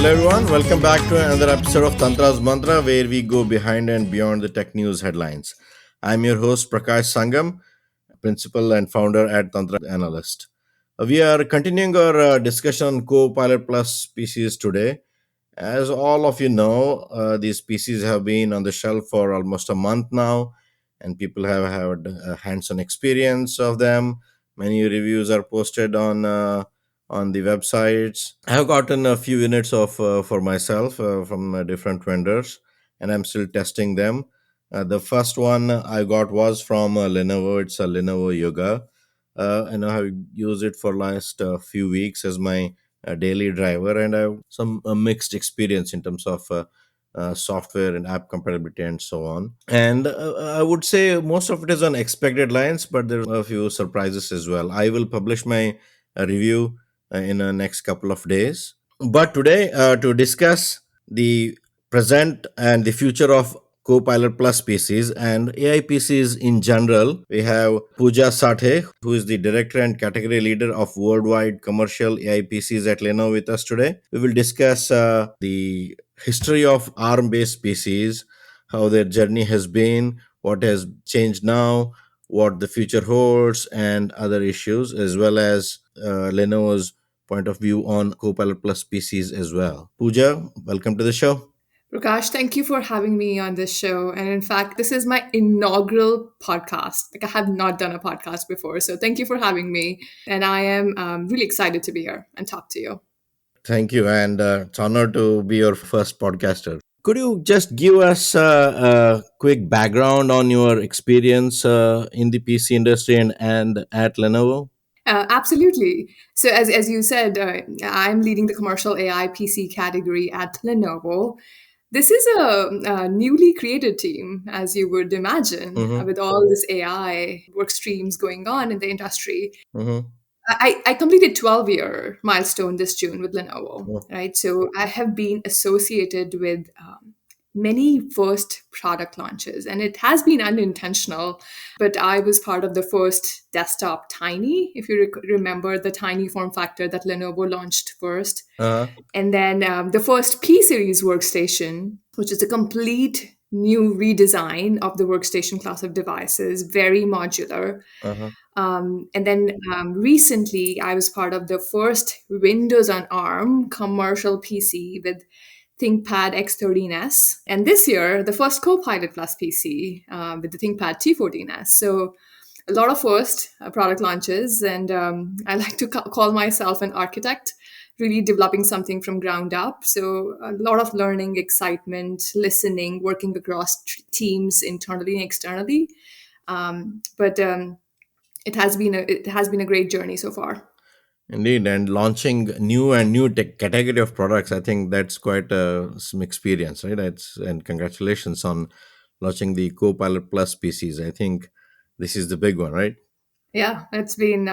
Hello everyone, welcome back to another episode of Tantra's Mantra where we go behind and beyond the tech news headlines. I'm your host Prakash Sangam, principal and founder at Tantra Analyst. We are continuing our discussion on CoPilot Plus PCs today. As all of you know, these PCs have been on the shelf for almost a month now, and people have had a hands-on experience of them. Many reviews are posted on the websites. I have gotten a few units of for myself from different vendors, and I'm still testing them. The first one I got was from Lenovo. It's a Lenovo Yoga, and I have used it for last few weeks as my daily driver, and I have some mixed experience in terms of software and app compatibility and so on. And I would say most of it is on expected lines, but there are a few surprises as well. I will publish my review in the next couple of days. But today, to discuss the present and the future of Copilot Plus PCs and AIPCs in general, we have Pooja Sathe, who is the director and category leader of Worldwide Commercial AI PCs at Lenovo with us today. We will discuss the history of ARM based PCs, how their journey has been, what has changed now, what the future holds, and other issues, as well as Lenovo's point of view on Copilot Plus PCs as well. Pooja, welcome to the show. Prakash, thank you for having me on this show. And in fact, this is my inaugural podcast. Like, I have not done a podcast before. So thank you for having me. And I am really excited to be here and talk to you. Thank you, and it's an honor to be your first podcaster. Could you just give us a quick background on your experience in the PC industry and at Lenovo? Absolutely. So, as you said, I'm leading the commercial AI PC category at Lenovo. This is a newly created team, as you would imagine, Mm-hmm. with all this AI work streams going on in the industry. Mm-hmm. I completed 12-year milestone this June with Lenovo, Oh, right? So I have been associated with many first product launches, and it has been unintentional. But I was part of the first desktop Tiny, if you remember the Tiny form factor that Lenovo launched first, uh-huh. and then the first P series workstation, which is a complete new redesign of the workstation class of devices, very modular. Uh-huh. And then recently, I was part of the first Windows on ARM commercial PC with ThinkPad X13s. And this year, the first Copilot Plus PC with the ThinkPad T14s. So a lot of first product launches. And I like to call myself an architect, really developing something from ground up. So a lot of learning, excitement, listening, working across teams internally and externally. But it has been a great journey so far. Indeed, and launching new tech category of products, I think that's quite some experience, right? And congratulations on launching the Copilot Plus PCs. I think this is the big one, right? Yeah, it's been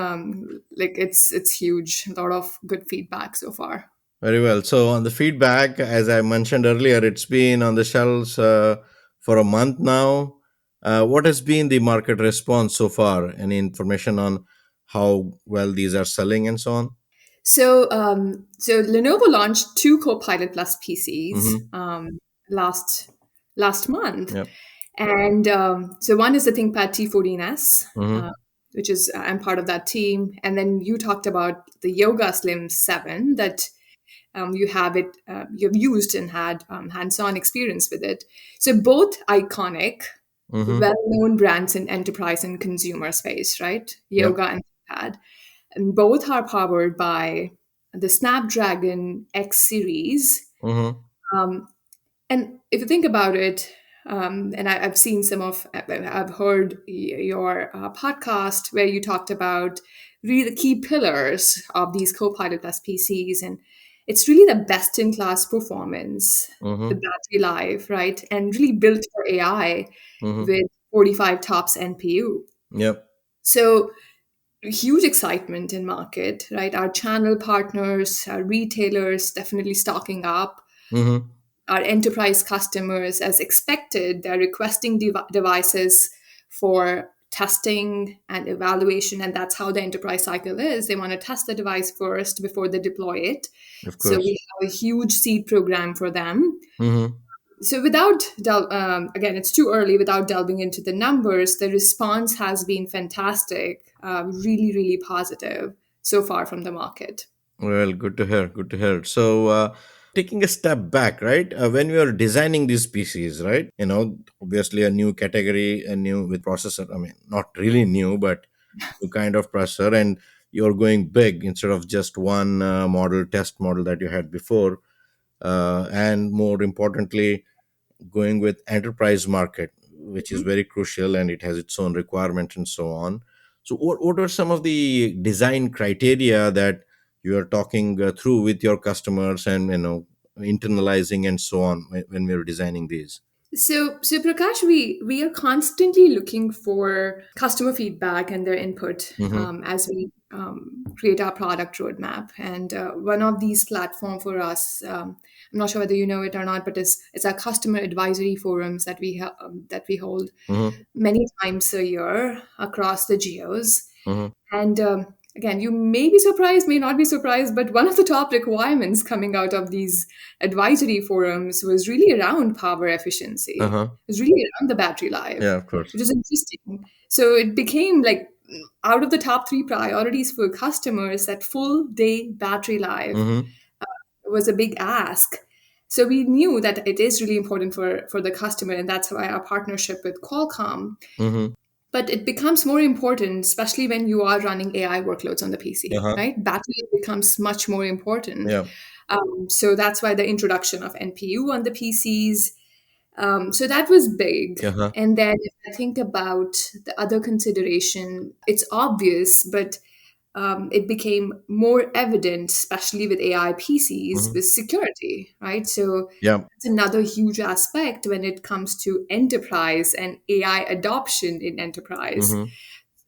like it's huge. A lot of good feedback so far. Very well. So on the feedback, as I mentioned earlier, it's been on the shelves for a month now. What has been the market response so far? Any information on how well these are selling and so on? So Lenovo launched two Copilot Plus PCs Mm-hmm. last month, Yep. and so one is the ThinkPad T14s, Mm-hmm. which is I'm part of that team, and then you talked about the Yoga Slim 7 that you've used and had hands-on experience with it. So both iconic, Mm-hmm. well-known brands in enterprise and consumer space, right? Yep. Yoga and ThinkPad, and both are powered by the Snapdragon X series. Mm-hmm. Um, and if you think about it, and I've seen I've heard your podcast where you talked about really the key pillars of these Copilot Plus PCs, and it's really the best in class performance, the Mm-hmm. battery life, right, and really built for AI Mm-hmm. with 45 TOPS NPU. Yep. So huge excitement in market, right? Our channel partners, our retailers definitely stocking up. Mm-hmm. Our enterprise customers, as expected, they're requesting devices for testing and evaluation, and that's how the enterprise cycle is. They want to test the device first before they deploy it. Of So course. we have a huge seed program for them. Mm-hmm. So without again, it's too early. Without delving into the numbers, the response has been fantastic, really, really positive so far from the market. Well, good to hear. Good to hear. So, taking a step back, right? When we are designing these PCs, right? Obviously a new category, a new with processor. I mean, not really new, but new kind of processor, and you're going big instead of just one model, test model that you had before. And more importantly, going with enterprise market, which is very crucial, and it has its own requirements and so on. So what are some of the design criteria that you are talking through with your customers, and internalizing and so on when we're designing these? So Prakash, we are constantly looking for customer feedback and their input Mm-hmm. as we create our product roadmap. And one of these platform for us, I'm not sure whether you know it or not, but it's our customer advisory forums that we hold Mm-hmm. many times a year across the geos. Mm-hmm. And again, you may be surprised, may not be surprised, but one of the top requirements coming out of these advisory forums was really around power efficiency. Uh-huh. It was really around the battery life, Yeah, of course. which is interesting. So it became like out of the top three priorities for customers, that full day battery life Mm-hmm. was a big ask. So we knew that it is really important for the customer, and that's why our partnership with Qualcomm. Mm-hmm. But it becomes more important, especially when you are running AI workloads on the PC, Uh-huh. right? Battery becomes much more important. Yeah. So that's why the introduction of NPU on the PCs. So that was big. Uh-huh. And then if I think about the other consideration, it's obvious, but it became more evident, especially with AI PCs, Mm-hmm. with security, right? So Yeah. that's another huge aspect when it comes to enterprise and AI adoption in enterprise. Mm-hmm.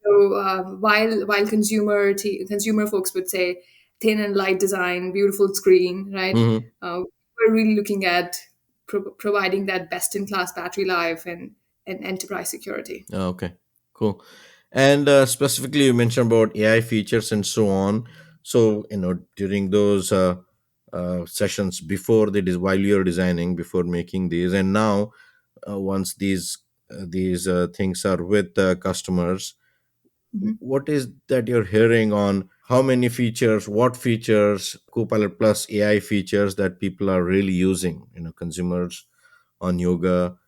So while consumer folks would say thin and light design, beautiful screen, right? Mm-hmm. We're really looking at providing that best in class battery life and enterprise security. Oh, okay, cool. And specifically, you mentioned about AI features and so on. So, during those sessions before while you're designing, before making these, and now once these things are with customers, Mhm. what is that you're hearing on how many features, what features, Copilot Plus AI features that people are really using? Consumers on Yoga,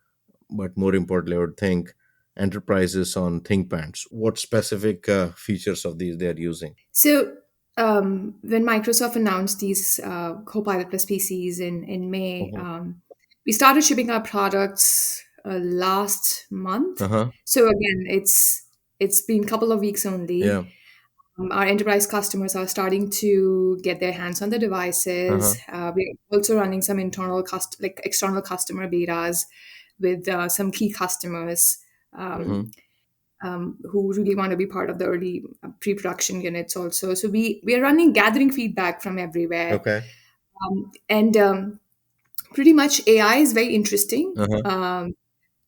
but more importantly, I would think enterprises on ThinkPads. What specific features of these they are using? So when Microsoft announced these Copilot Plus PCs in May, Uh-huh. we started shipping our products last month. Uh-huh. So again, it's been a couple of weeks only. Yeah. Our enterprise customers are starting to get their hands on the devices. Uh-huh. We're also running some like external customer betas with some key customers. Um, Mm-hmm. who really want to be part of the early pre-production units also. So we are running gathering feedback from everywhere, Okay. and pretty much AI is very interesting. Uh-huh.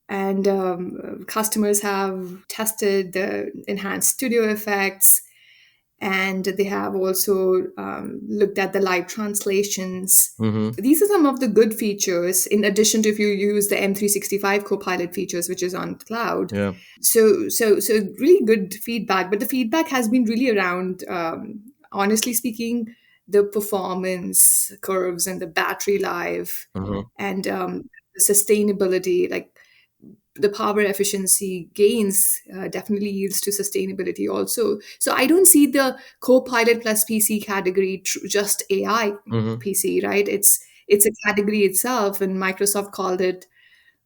And customers have tested the enhanced studio effects, and they have also looked at the live translations. Mm-hmm. These are some of the good features, in addition to if you use the M365 Copilot features, which is on cloud. Yeah. So really good feedback, but the feedback has been really around, honestly speaking, the performance curves and the battery life Uh-huh. and the sustainability, like the power efficiency gains definitely yields to sustainability also. So I don't see the Copilot plus PC category just AI Mm-hmm. PC, right? It's a category itself, and Microsoft called it,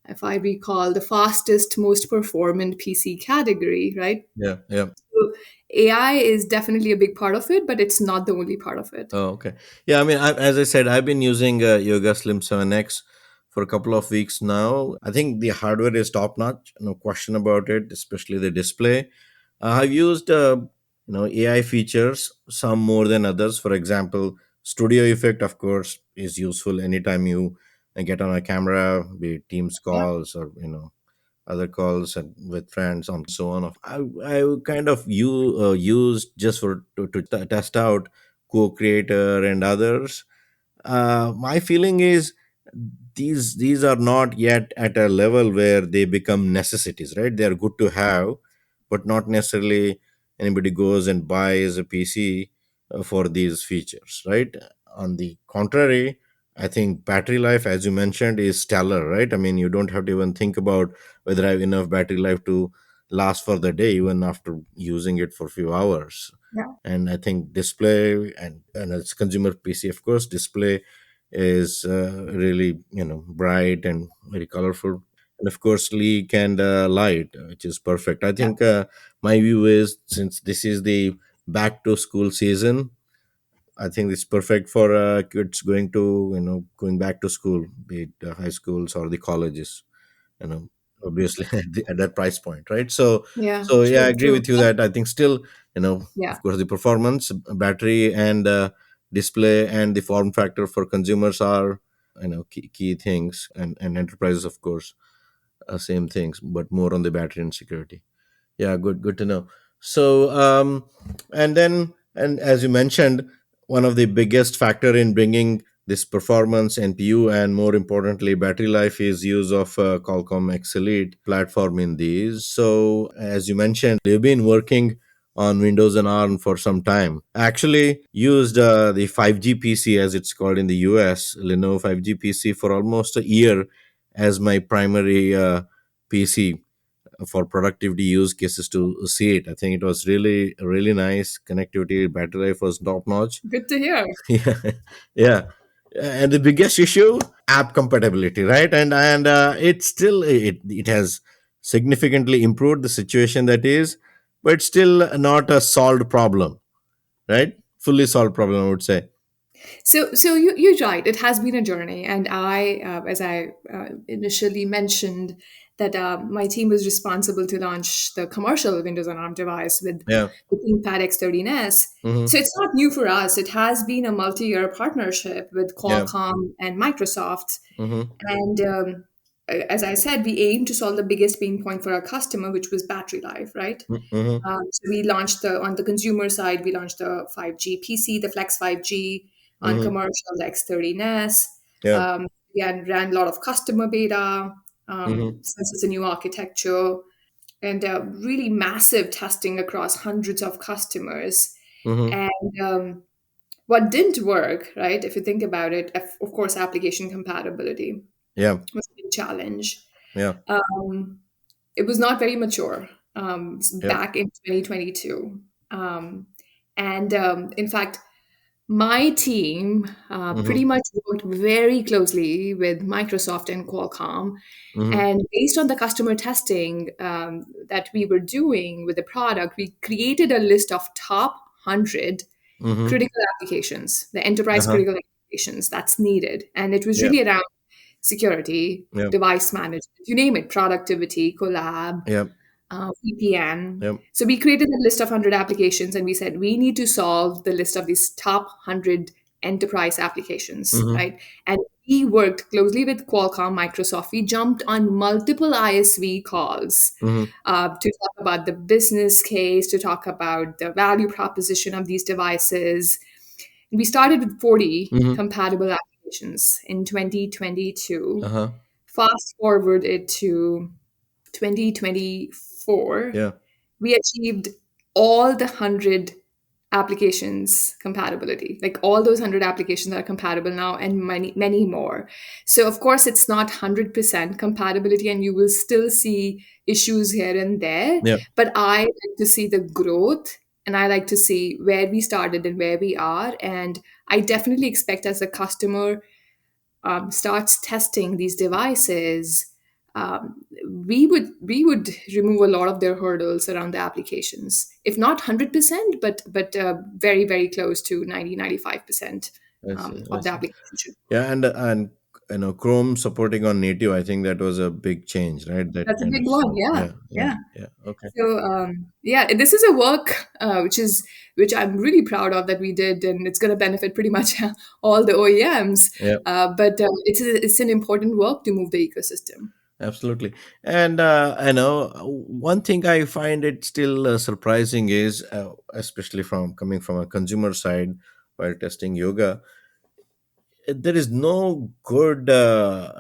if I recall, the fastest, most performant PC category, right? Yeah. Yeah. So AI is definitely a big part of it, but it's not the only part of it. Oh, okay. Yeah, I mean, as I said, I've been using Yoga Slim 7X for a couple of weeks now. I think the hardware is top notch, no question about it, especially the display. I've used, AI features, some more than others. For example, studio effect, of course, is useful anytime you get on a camera, be it Teams Yeah. calls or, other calls and with friends on so on. I kind of used just for to test out co-creator and others. My feeling is these are not yet at a level where they become necessities, right? They are good to have, but not necessarily anybody goes and buys a PC for these features, right? On the contrary, I think battery life, as you mentioned, is stellar, right? I mean, you don't have to even think about whether I have enough battery life to last for the day, even after using it for a few hours. Yeah. And I think display and as consumer PC, of course, display is really bright and very colorful, and of course sleek and light, which is perfect. I Yeah. think my view is, since this is the back to school season, I think it's perfect for kids going back to school, be it high schools or the colleges, you know obviously at that price point, right? so Yeah. so yeah, I True. agree True. with you that I think still, Yeah. of course, the performance, battery, and display, and the form factor for consumers are key things, and enterprises, of course, same things, but more on the battery and security. Yeah, good to know. So, and as you mentioned, one of the biggest factor in bringing this performance, NPU, and more importantly, battery life is use of Qualcomm X Elite platform in these. So, as you mentioned, you've been working on Windows and ARM for some time. I actually used the 5G PC, as it's called in the US, Lenovo 5G PC, for almost a year as my primary PC for productivity use cases to see it. I think it was really nice. Connectivity, battery life was top notch. Good to hear. Yeah, yeah. And the biggest issue, app compatibility, right? And it still it has significantly improved the situation that is, but still not a solved problem, right? Fully solved problem, I would say. So you're right. It has been a journey, and as I initially mentioned, that my team was responsible to launch the commercial Windows on ARM device with Yeah. the ThinkPad X13s. Mm-hmm. So it's not new for us. It has been a multi-year partnership with Yeah. Qualcomm and Microsoft, Mm-hmm. and as I said, we aim to solve the biggest pain point for our customer, which was battery life, right? Mm-hmm. So we launched on the consumer side, we launched the 5G PC, the Flex 5G, on Mm-hmm. commercial, the X30s. Yeah. We ran a lot of customer beta Mm-hmm. since it's a new architecture, and really massive testing across hundreds of customers. Mm-hmm. And what didn't work, right, if you think about it, of course, application compatibility Yeah. was a big challenge. Yeah. Um, it was not very mature Yeah. back in 2022. Um, and in fact, my team pretty Mm-hmm. much worked very closely with Microsoft and Qualcomm. Mm-hmm. And based on the customer testing that we were doing with the product, we created a list of top 100 Mm-hmm. critical applications, the enterprise Uh-huh. critical applications that's needed. And it was Yeah. really around security, Yeah. device management, you name it, productivity, collab, Yeah. VPN. Yeah. So we created a list of 100 applications and we said we need to solve the list of these top 100 enterprise applications, Mhm, right? And we worked closely with Qualcomm, Microsoft. We jumped on multiple ISV calls mhm, to talk about the business case, to talk about the value proposition of these devices. We started with 40 mhm. compatible applications in 2022. Uh-huh. Fast forward it to 2024, Yeah. we achieved all the 100 applications compatibility. Like all those 100 applications are compatible now and many, many more. So, of course, it's not 100% compatibility and you will still see issues here and there. Yeah. But I like to see the growth and I like to see where we started and where we are. And I definitely expect as a customer starts testing these devices, we would remove a lot of their hurdles around the applications, if not 100%, but very very close to 90-95% I see. I of the see. application should work. Yeah, and Chrome supporting on native, I think that was a big change, right? That That's a kind big of one, solved. yeah, Yeah. Yeah. yeah. Yeah. Okay. So yeah, this is a work which I'm really proud of that we did, and it's going to benefit pretty much all the OEMs. Yeah. But it's an important work to move the ecosystem. Absolutely. And I know one thing I find it still surprising is, especially from coming from a consumer side while testing yoga, there is no good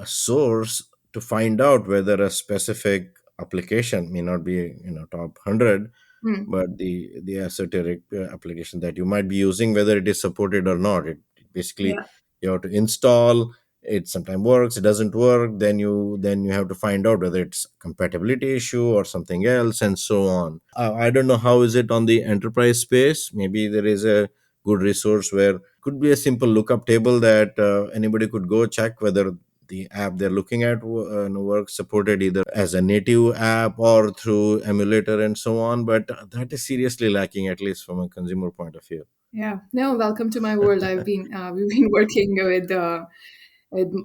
source to find out whether a specific application may not be, top 100, Hmm. but the esoteric application that you might be using, whether it is supported or not, it basically Yeah. you have to install it. Sometimes works, it doesn't work, then you have to find out whether it's compatibility issue or something else, and so on. I don't know how is it on the enterprise space. Maybe there is a good resource where could be a simple lookup table that anybody could go check whether the app they're looking at works supported either as a native app or through emulator and so on. But that is seriously lacking, at least from a consumer point of view. Yeah. No, welcome to my world. We've been working with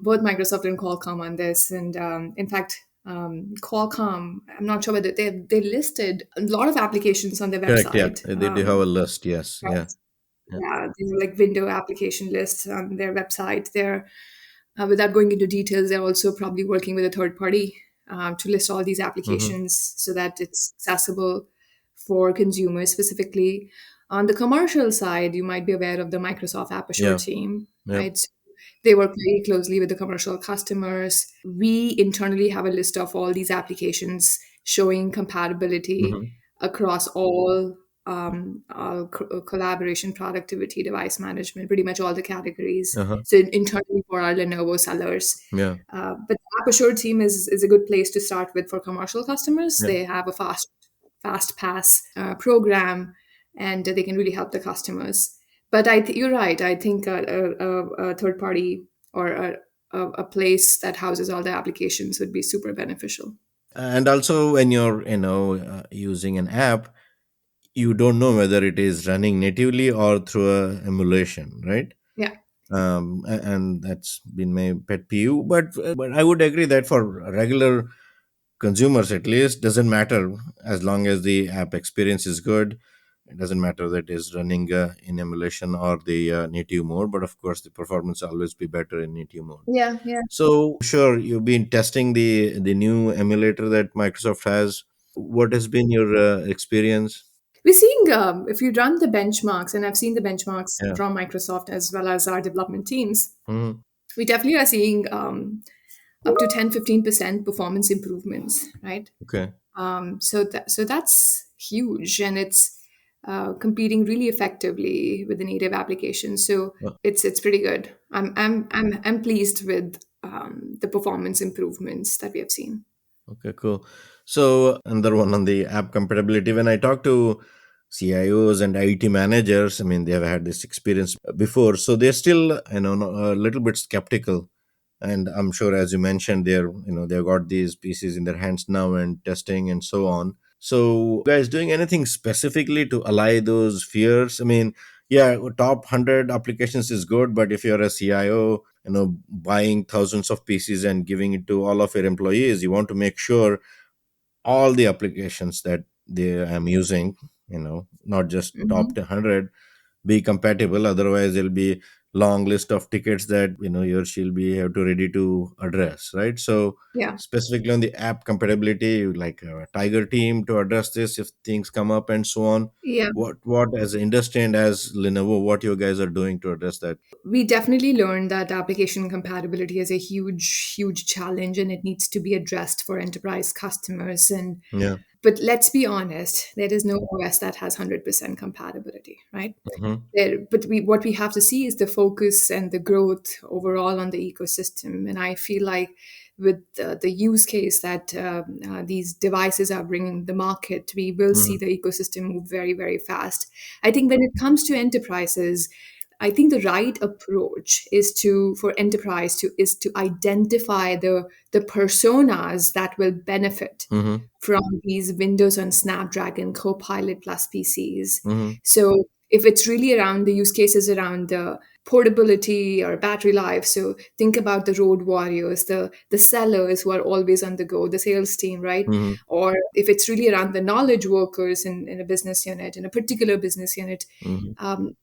both Microsoft and Qualcomm on this, and in fact, Qualcomm. I'm not sure whether they listed a lot of applications on their Correct. Yeah, website. they do have a list. Yes. Yeah. Yeah. Yeah, these are like window application lists on their website. They're without going into details, they're also probably working with a third party to list all these Mm-hmm. applications so that it's accessible for consumers specifically. On the commercial side, you might be aware of the Microsoft App Assure Yeah. team, Yep. right? They work very closely with the commercial customers. We internally have a list of all these applications showing compatibility Mm-hmm. across all collaboration, productivity, device management, pretty much all the categories. Uh-huh. So internally for our Lenovo sellers. Yeah. But the App Assure team is a good place to start with for commercial customers. Yeah. They have a fast pass program, and they can really help the customers. But you're right. I think a third party or a place that houses all the applications would be super beneficial. And also, when you're using an app, you don't know whether it is running natively or through a emulation, right? Yeah. And that's been my pet peeve. But I would agree that for regular consumers, at least, doesn't matter as long as the app experience is good. It doesn't matter that is running in emulation or the native mode. But of course, the performance will always be better in native mode. Yeah, yeah. So sure, you've been testing the new emulator that Microsoft has. What has been your experience? We're seeing if you run the benchmarks, and I've seen the benchmarks Yeah. from Microsoft as well as our development teams, Hmm. we definitely are seeing up to 10-15% performance improvements, right? Okay. So that's huge, and it's competing really effectively with the native applications. So Uh, it's pretty good. I'm pleased with the performance improvements that we have seen. Okay, cool. So another one on the app compatibility. When I talk to CIOs and IT managers, I mean, they have had this experience before, so they're still, a little bit skeptical. And I'm sure, as you mentioned, they've got these pieces in their hands now and testing and so on. So, guys, doing anything specifically to allay those fears? I mean, yeah, top 100 applications is good, but if you're a CIO, buying thousands of pieces and giving it to all of your employees, you want to make sure all the applications that they am using, not just top Hmm. 100, be compatible. Otherwise there'll be long list of tickets that you or she'll be have to ready to address, right? So Yeah. specifically on the app compatibility, you like a tiger team to address this if things come up and so on. Yeah. What as an industry and as Lenovo, what you guys are doing to address that? We definitely learned that application compatibility is a huge challenge, and it needs to be addressed for enterprise customers. And Yeah. but let's be honest, there is no OS that has 100% compatibility, right? Hmm. But what we have to see is the focus and the growth overall on the ecosystem. And I feel like with the use case that these devices are bringing the market, we will see Hmm. the ecosystem move very fast. I think when it comes to enterprises, I think the right approach is to for enterprise to is to identify the personas that will benefit Hmm. from these Windows on Snapdragon Copilot Plus PCs. Hmm. So if it's really around the use cases around the portability or battery life, so think about the road warriors, the sellers who are always on the go, the sales team, right? Hmm. Or if it's really around the knowledge workers in a business unit, in a particular business unit, Hmm. um,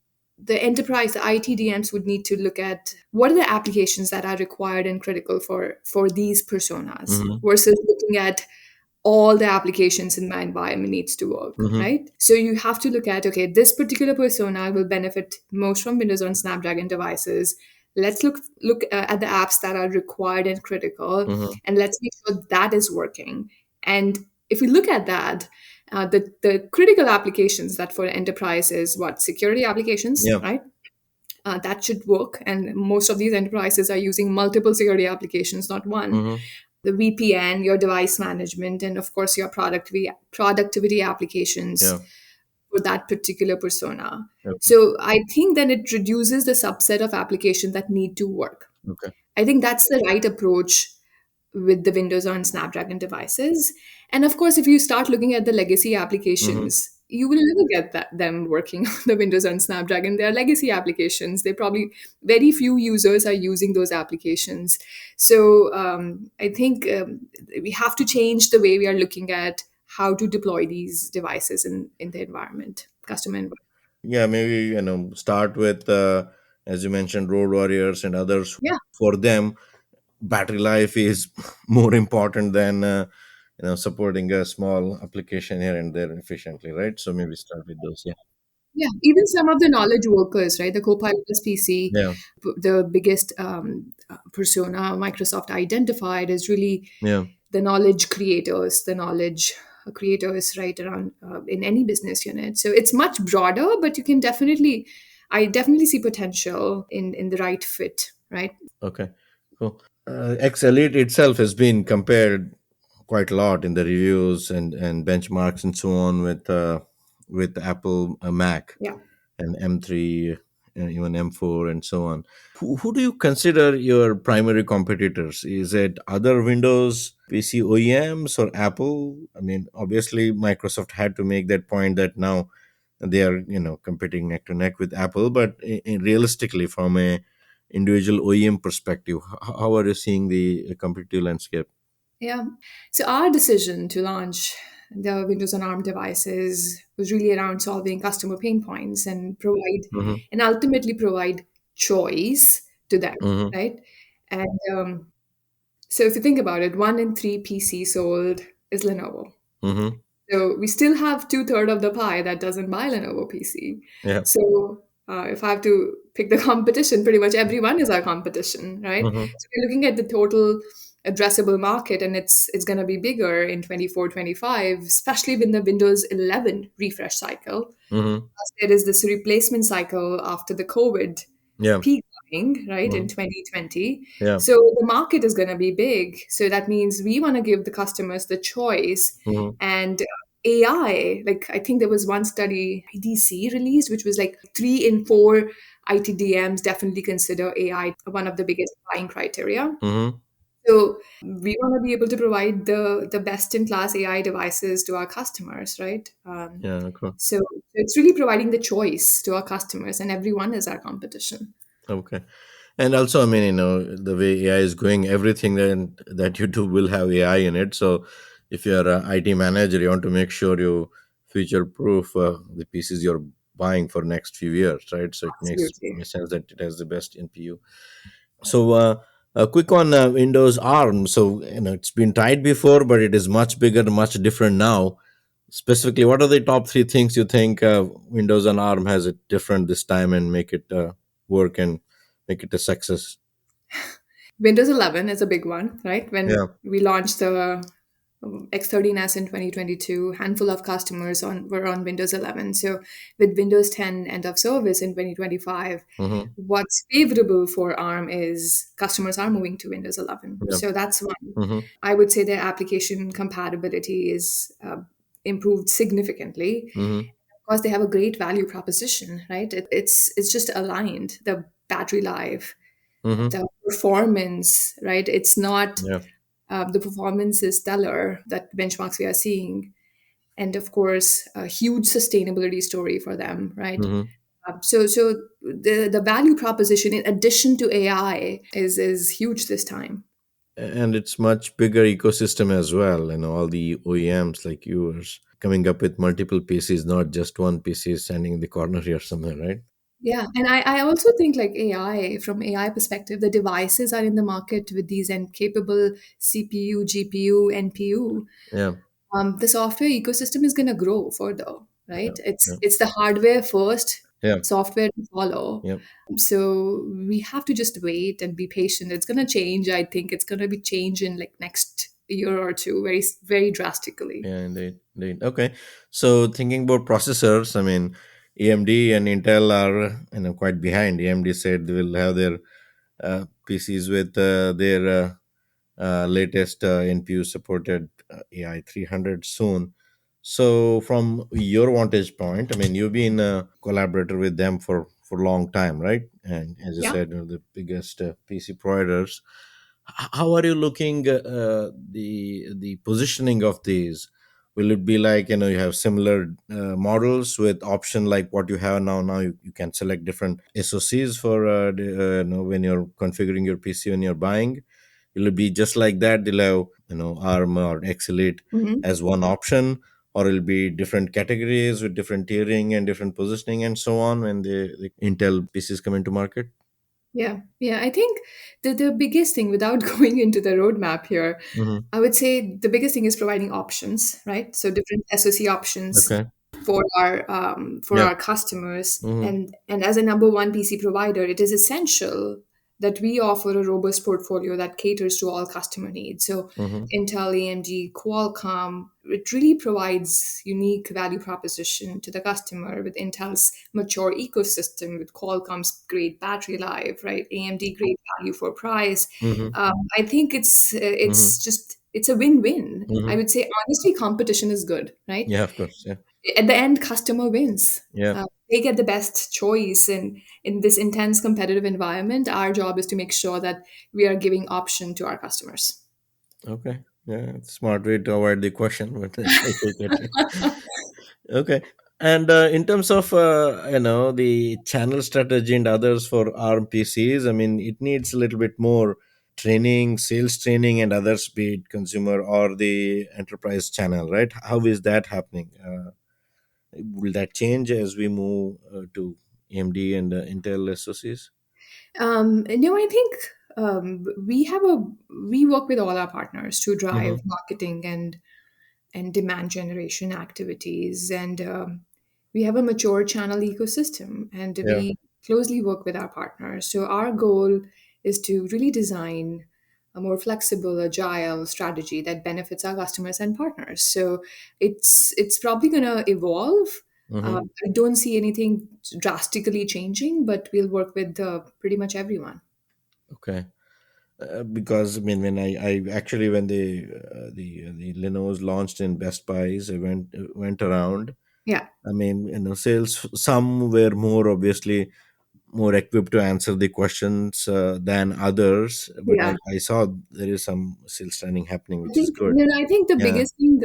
the enterprise, the ITDMs would need to look at what are the applications that are required and critical for these personas Mm-hmm. versus looking at all the applications in my environment needs to work, Mm-hmm. right? So you have to look at, okay, this particular persona will benefit most from Windows on Snapdragon devices. Let's look at the apps that are required and critical, Mm-hmm. and let's make sure that is working. And if we look at that, the critical applications that for enterprise is what security applications, Yeah. right? That should work, and most of these enterprises are using multiple security applications, not one. Mm-hmm. The VPN, your device management, and of course your productivity applications Yeah. for that particular persona. Okay. So I think then it reduces the subset of applications that need to work. Okay. I think that's the right approach with the Windows on Snapdragon devices. And of course, if you start looking at the legacy Mm-hmm. applications, you will never get them working on the Windows on Snapdragon. They are legacy applications. They probably very few users are using those applications. So I think we have to change the way we are looking at how to deploy these devices in the environment, customer environment. Yeah, maybe start with as you mentioned, road warriors and others. Yeah. For them, battery life is more important than supporting a small application here and there efficiently, right? So maybe start with those. Yeah. Yeah, even some of the knowledge workers, right? The Copilot PC, Yeah. the biggest persona Microsoft identified is really Yeah. the knowledge creators, the knowledge creators, right, around in any business unit. So it's much broader, but I definitely see potential in the right fit, right? Okay. Cool. X Elite itself has been compared quite a lot in the reviews and benchmarks and so on with Apple Mac Yeah. and M3, even M4, and so on. Who do you consider your primary competitors? Is it other Windows PC OEMs or Apple? I mean, obviously, Microsoft had to make that point that now they are, competing neck to neck with Apple. But realistically, from a individual OEM perspective, how are you seeing the competitive landscape? Yeah. So our decision to launch the Windows on ARM devices was really around solving customer pain points Mm-hmm. and ultimately provide choice to them, Mm-hmm. right? And so if you think about it, 1 in 3 PC sold is Lenovo. Mm-hmm. So we still have two-thirds of the pie that doesn't buy Lenovo PC. Yeah. So if I have to pick the competition, pretty much everyone is our competition, right? Mm-hmm. So we're looking at the total addressable market, and it's going to be bigger in 24, 25, especially when the Windows 11 refresh cycle. Mm-hmm. As there is this replacement cycle after the COVID Yeah. peak buying, right, in Mm-hmm. 2020. Yeah. So the market is going to be big. So that means we want to give the customers the choice. Mm-hmm. And AI, like I think there was one study IDC released, which was like 3 in 4 ITDMs definitely consider AI one of the biggest buying criteria. Mm-hmm. So we want to be able to provide the best in class AI devices to our customers, right? Yeah. Cool. So it's really providing the choice to our customers, and everyone is our competition. Okay. And also, I mean, the way AI is going, everything that you do will have AI in it. So, if you're an IT manager, you want to make sure you future proof the pieces you're buying for next few years, right? So it Absolutely. makes sense that it has the best NPU. So, a quick on Windows ARM. So, it's been tried before, but it is much bigger, much different now. Specifically, what are the top three things you think Windows on ARM has it different this time and make it work and make it a success? Windows 11 is a big one, right? When Yeah. we launched the X13S in 2022, handful of customers were on Windows 11. So with Windows 10 end of service in 2025, Mm-hmm. what's favorable for ARM is customers are moving to Windows 11. Yeah. So that's one. Mm-hmm. I would say their application compatibility is improved significantly Mm-hmm. because they have a great value proposition, right? It's just aligned. The battery life, Mm-hmm. the performance, right? It's not Yeah. the performance is stellar that benchmarks we are seeing, and of course, a huge sustainability story for them, right? Mm-hmm. So the value proposition in addition to AI is huge this time. And it's much bigger ecosystem as well. All the OEMs like yours coming up with multiple PCs, not just one PC standing in the corner here somewhere, right? Yeah, and I also think like AI, from AI perspective, the devices are in the market with these and capable CPU, GPU, NPU. Yeah, The software ecosystem is going to grow further, yeah, right? yeah, It's the hardware first, yeah, software to follow. yeah, So we have to just wait and be patient. It's going to change. I think it's going to be change in like next year or two, very drastically. yeah, indeed, indeed. Okay, so thinking about processors, I mean, AMD and Intel are quite behind. AMD said they will have their PCs with their latest NPU supported AI 300 soon. So, from your vantage point, I mean, you've been a collaborator with them for a long time, right? And as you Yeah. said, the biggest PC providers. How are you looking the positioning of these? Will it be like you have similar models with option like what you have now? Now you can select different SoCs for when you're configuring your PC when you're buying. Will it be just like that? They'll have ARM or X Elite Mhm. as one option, or it'll be different categories with different tiering and different positioning and so on when the Intel PCs come into market. Yeah, yeah. I think the biggest thing, without going into the roadmap here, Hmm. I would say the biggest thing is providing options, right? So different SoC options Okay. for Yeah. our customers, Hmm. and as a number one PC provider, it is essential that we offer a robust portfolio that caters to all customer needs. So Hmm. Intel, AMD, Qualcomm, it really provides unique value proposition to the customer with Intel's mature ecosystem, with Qualcomm's great battery life, right? AMD great value for price. Hmm. I think Hmm. it's a win-win. I Hmm. would say honestly, competition is good, right? Yeah, of course. Yeah. At the end, customer wins. Yeah. They get the best choice, and in this intense competitive environment, our job is to make sure that we are giving option to our customers. Okay. Yeah, it's a smart way to avoid the question, but I take it. Okay. And in terms of the channel strategy and others for ARM PCs, I mean, it needs a little bit more training, sales training, and others, be it consumer or the enterprise channel, right? How is that happening? Will that change as we move to AMD and Intel SoCs? No, I think we work with all our partners to drive Mm-hmm. marketing and demand generation activities. And we have a mature channel ecosystem, and Yeah. we closely work with our partners. So our goal is to really design a more flexible, agile strategy that benefits our customers and partners. So it's probably going to evolve. Mm-hmm. I don't see anything drastically changing, but we'll work with pretty much everyone. Okay. Because I mean, I actually when the Lenovo's launched in Best Buys, I went around. Yeah, I mean, sales. Some were more obviously more equipped to answer the questions than others, but yeah. I saw there is some sales training happening, I which is think good. no, no, I think the Yeah, biggest thing,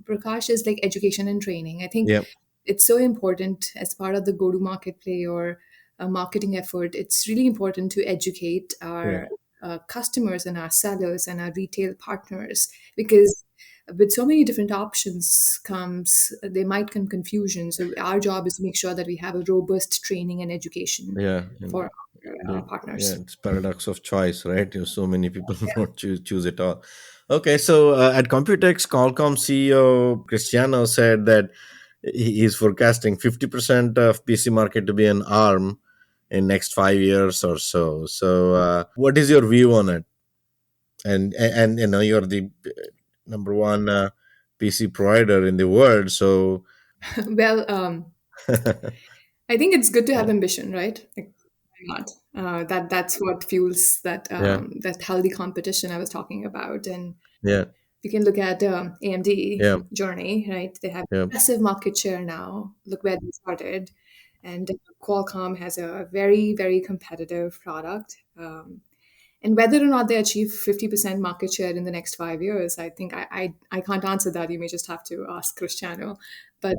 Prakash, is like education and training. I think yeah, it's so important as part of the go-to-market play or a marketing effort. It's really important to educate our correct. customers and our sellers and our retail partners, because with so many different options comes there might come confusion. So our job is to make sure that we have a robust training and education Yeah, for our yeah, partners. it's paradox of choice, right? There's so many people don't choose it all. Okay, so at Computex, Qualcomm CEO Cristiano said that he is forecasting 50% of PC market to be an ARM in next 5 years or so. So, what is your view on it? And you're the number one PC provider in the world, so Well, I think it's good to have ambition, right? Like, why not? That's what fuels yeah, that healthy competition I was talking about. And yeah, you can look at AMD yeah, journey, right? They have yeah, massive market share now. Look where they started, and Qualcomm has a very competitive product. And whether or not they achieve 50% market share in the next 5 years, I think I can't answer that. You may just have to ask Cristiano. But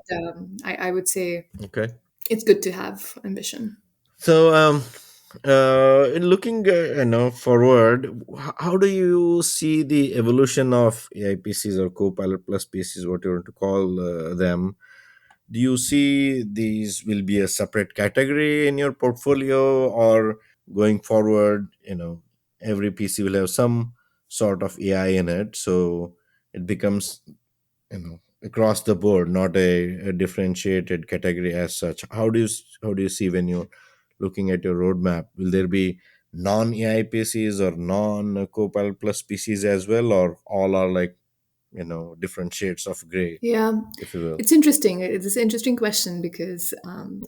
I would say okay. it's good to have ambition. So, in looking, forward, how do you see the evolution of AIPCs or Copilot Plus PCs, what you want to call them? Do you see these will be a separate category in your portfolio, or going forward, every PC will have some sort of AI in it, so it becomes, across the board, not a differentiated category as such? How do you see when you're looking at your roadmap? Will there be non AI PCs or non Copilot Plus PCs as well, or all are like, different shades of gray, Yeah, if you will? it's interesting. It's an interesting question because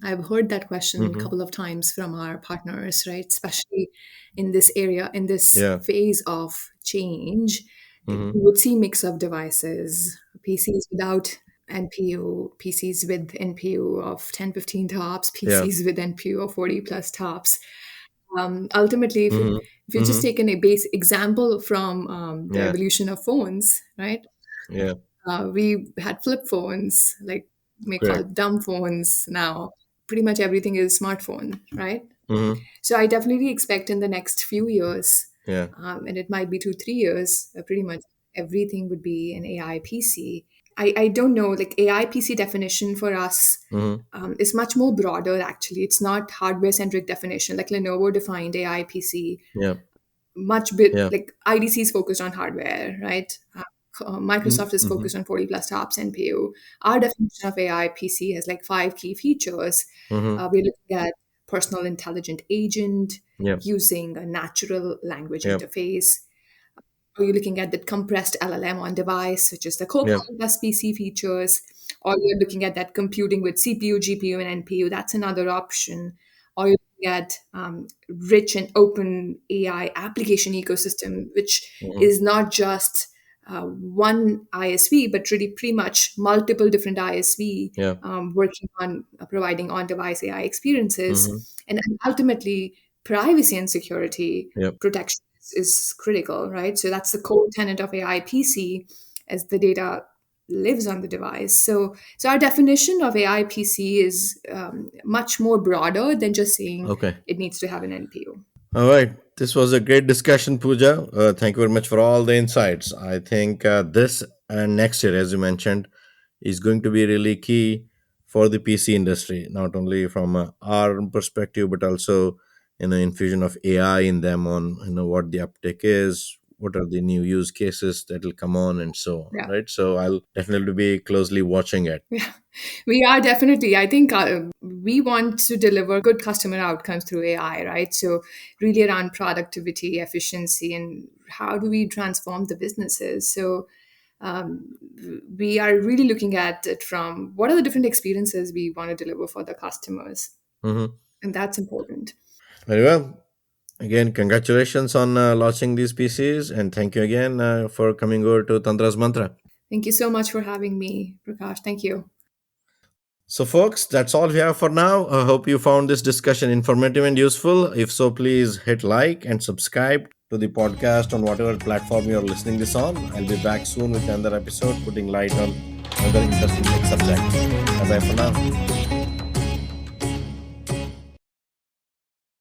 I've heard that question a Mm-hmm. couple of times from our partners, right? Especially in this area, in this Yeah. phase of change, you Mm-hmm. would see mix of devices, PCs without NPU, PCs with NPU of 10, 15 tops, Yeah. PCs with NPU of 40 plus tops. Ultimately, Mm-hmm. if you just Mm-hmm. take a base example from the Yeah. evolution of phones, right? Yeah. We had flip phones, like we call Correct. it dumb phones now. Pretty much everything is smartphone, right? Mm-hmm. So I definitely expect in the next few years, Yeah. and it might be 2, 3 years, pretty much everything would be an AI PC. I don't know, like AI PC definition for us Mm-hmm. is much more broader actually. It's not hardware centric definition like Lenovo defined AI PC Yeah. much bit Yeah. like IDC is focused on hardware, right? Microsoft is Mm-hmm. focused on 40 plus tops NPU. Our definition of AI PC has like 5 key features. Mm-hmm. We're looking at personal intelligent agent Yeah. using a natural language Yeah. interface. Are you looking at the compressed LLM on device, which is the Yeah. Copilot plus PC features? Or you're looking at that computing with CPU, GPU, and NPU. That's another option. Or you're looking at rich and open AI application ecosystem, which Mm-hmm. is not just one ISV, but really pretty much multiple different ISV Yeah. working on providing on-device AI experiences. Mm-hmm. And ultimately, privacy and security Yeah. protection is critical, right? So that's the core tenet of AIPC as the data lives on the device. So our definition of AIPC is much more broader than just saying Okay. it needs to have an NPU. All right. This was a great discussion, Pooja. Thank you very much for all the insights. I think this and next year, as you mentioned, is going to be really key for the PC industry, not only from our perspective, but also, infusion of AI in them, on what the uptake is, what are the new use cases that will come on, and so on. Yeah. Right. So I'll definitely be closely watching it. Yeah, we are definitely. I think we want to deliver good customer outcomes through AI, right? So, really around productivity, efficiency, and how do we transform the businesses? So, um, we are really looking at it from what are the different experiences we want to deliver for the customers, Hmm. and that's important. Very well. Again, congratulations on launching these PCs, and thank you again for coming over to Tantra's Mantra. Thank you so much for having me, Prakash. Thank you. So, folks, that's all we have for now. I hope you found this discussion informative and useful. If so, please hit like and subscribe to the podcast on whatever platform you're listening this on. I'll be back soon with another episode putting light on another interesting tech subject. Bye bye for now.